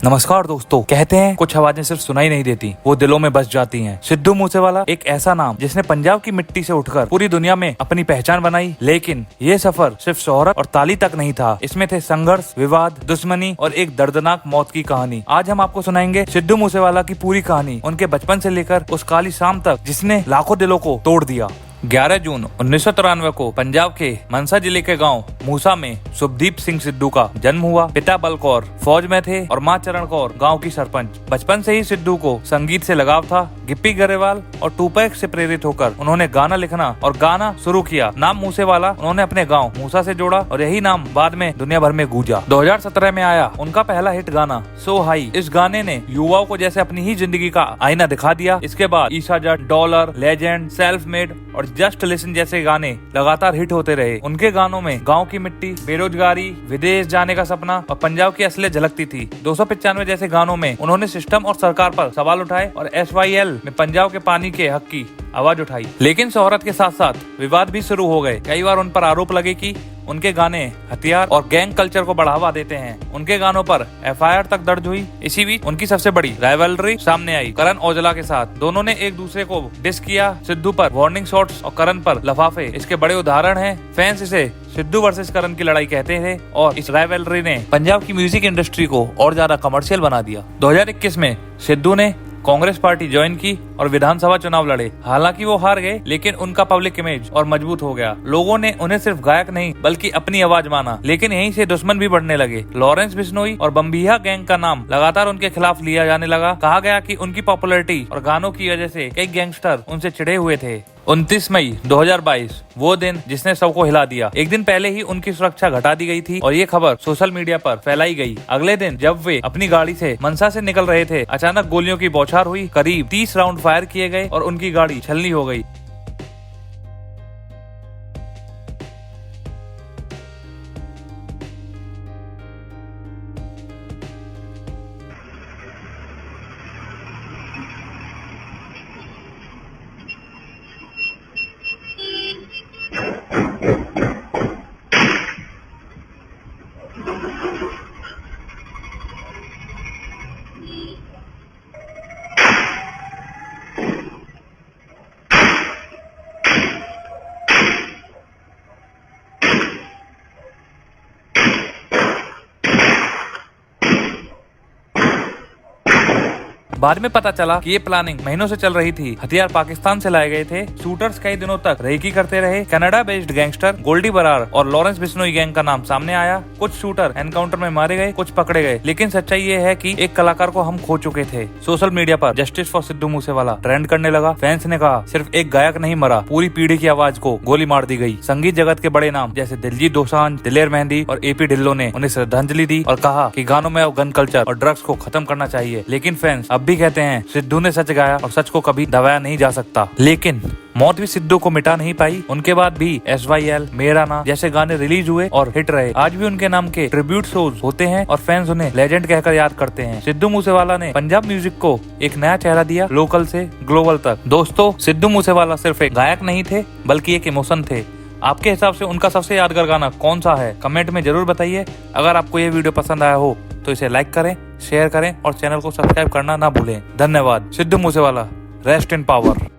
नमस्कार दोस्तों। कहते हैं कुछ आवाजें सिर्फ सुनाई नहीं देती, वो दिलों में बस जाती हैं। सिद्धू मूसेवाला एक ऐसा नाम जिसने पंजाब की मिट्टी से उठकर पूरी दुनिया में अपनी पहचान बनाई। लेकिन ये सफर सिर्फ शोहरत और ताली तक नहीं था, इसमें थे संघर्ष, विवाद, दुश्मनी और एक दर्दनाक मौत की कहानी। आज हम आपको सुनाएंगे सिद्धू मूसेवाला की पूरी कहानी, उनके बचपन से लेकर उस काली शाम तक जिसने लाखों दिलों को तोड़ दिया। 11 जून 1993 को पंजाब के मनसा जिले के गांव मूसा में शुभदीप सिंह सिद्धू का जन्म हुआ। पिता बल कौर फौज में थे और मां चरण कौर गांव की सरपंच। बचपन से ही सिद्धू को संगीत से लगाव था। गिप्पी गरेवाल और टूपैक से प्रेरित होकर उन्होंने गाना लिखना और गाना शुरू किया। नाम मूसेवाला उन्होंने अपने गाँव मूसा से जोड़ा और यही नाम बाद में दुनिया भर में गूंजा। 2017 में आया उनका पहला हिट गाना सो हाई। इस गाने ने युवाओं को जैसे अपनी ही जिंदगी का आईना दिखा दिया। इसके बाद ईसा जट, डॉलर, लेजेंड, सेल्फ मेड और जस्ट लिसन जैसे गाने लगातार हिट होते रहे। उनके गानों में गांव की मिट्टी, बेरोजगारी, विदेश जाने का सपना और पंजाब की असलियत झलकती थी। 295 जैसे गानों में उन्होंने सिस्टम और सरकार पर सवाल उठाए और SYL में पंजाब के पानी के हक की आवाज उठाई। लेकिन शोहरत के साथ साथ विवाद भी शुरू हो गए। कई बार उन पर आरोप लगे कि उनके गाने हथियार और गैंग कल्चर को बढ़ावा देते हैं। उनके गानों पर FIR तक दर्ज हुई। इसी बीच उनकी सबसे बड़ी राइवलरी सामने आई करण औजला के साथ। दोनों ने एक दूसरे को डिस किया। सिद्धू पर वार्निंग शॉट्स और करण पर लफाफे इसके बड़े उदाहरण हैं। फैंस इसे सिद्धू वर्सेस करण की लड़ाई कहते हैं और इस राइवलरी ने पंजाब की म्यूजिक इंडस्ट्री को और ज्यादा कमर्शियल बना दिया। 2021 में सिद्धू ने कांग्रेस पार्टी ज्वाइन की और विधानसभा चुनाव लड़े। हालांकि वो हार गए, लेकिन उनका पब्लिक इमेज और मजबूत हो गया। लोगों ने उन्हें सिर्फ गायक नहीं बल्कि अपनी आवाज माना। लेकिन यहीं से दुश्मन भी बढ़ने लगे। लॉरेंस बिश्नोई और बम्बिया गैंग का नाम लगातार उनके खिलाफ लिया जाने लगा। कहा गया कि उनकी पॉपुलैरिटी और गानों की वजह से कई गैंगस्टर उनसे चिढ़े हुए थे। 29 मई 2022 वो दिन जिसने सबको हिला दिया। एक दिन पहले ही उनकी सुरक्षा घटा दी गई थी और ये खबर सोशल मीडिया पर फैलाई गई। अगले दिन जब वे अपनी गाड़ी से मनसा से निकल रहे थे, अचानक गोलियों की बौछार हुई। करीब 30 राउंड फायर किए गए और उनकी गाड़ी छलनी हो गई। बाद में पता चला कि ये प्लानिंग महीनों से चल रही थी। हथियार पाकिस्तान से लाए गए थे। शूटर्स कई दिनों तक रेकी करते रहे। Canada based gangster Goldy Brar और लॉरेंस बिश्नोई गैंग का नाम सामने आया। कुछ शूटर एनकाउंटर में मारे गए, कुछ पकड़े गए। लेकिन सच्चाई ये है कि एक कलाकार को हम खो चुके थे। सोशल मीडिया पर justice for Sidhu Moosewala trend करने लगा। फैंस ने कहा सिर्फ एक गायक नहीं मरा, पूरी पीढ़ी की आवाज को गोली मार दी गई। संगीत जगत के बड़े नाम जैसे दिलजीत दोसांझ, दिलेर मेहंदी और AP ढिल्लों ने उन्हें श्रद्धांजलि दी और कहा कि गानों में अब गन कल्चर और ड्रग्स को खत्म करना चाहिए। लेकिन फैंस अब भी कहते हैं सिद्धू ने सच गाया और सच को कभी दबाया नहीं जा सकता। लेकिन मौत भी सिद्धू को मिटा नहीं पाई। उनके बाद भी SYL, मेरा ना जैसे गाने रिलीज हुए और हिट रहे। आज भी उनके नाम के ट्रिब्यूट शोज होते हैं और फैंस उन्हें लेजेंड कहकर याद करते हैं। सिद्धू मूसेवाला ने पंजाब म्यूजिक को एक नया चेहरा दिया, लोकल से ग्लोबल तक। दोस्तों, सिद्धू मूसेवाला सिर्फ एक गायक नहीं थे बल्कि एक इमोशन थे। आपके हिसाब से उनका सबसे यादगार गाना कौन सा है? कमेंट में जरूर बताइए। अगर आपको ये वीडियो पसंद आया हो तो इसे लाइक करें, शेयर करें और चैनल को सब्सक्राइब करना ना भूलें। धन्यवाद। Sidhu Moosewala, rest in power.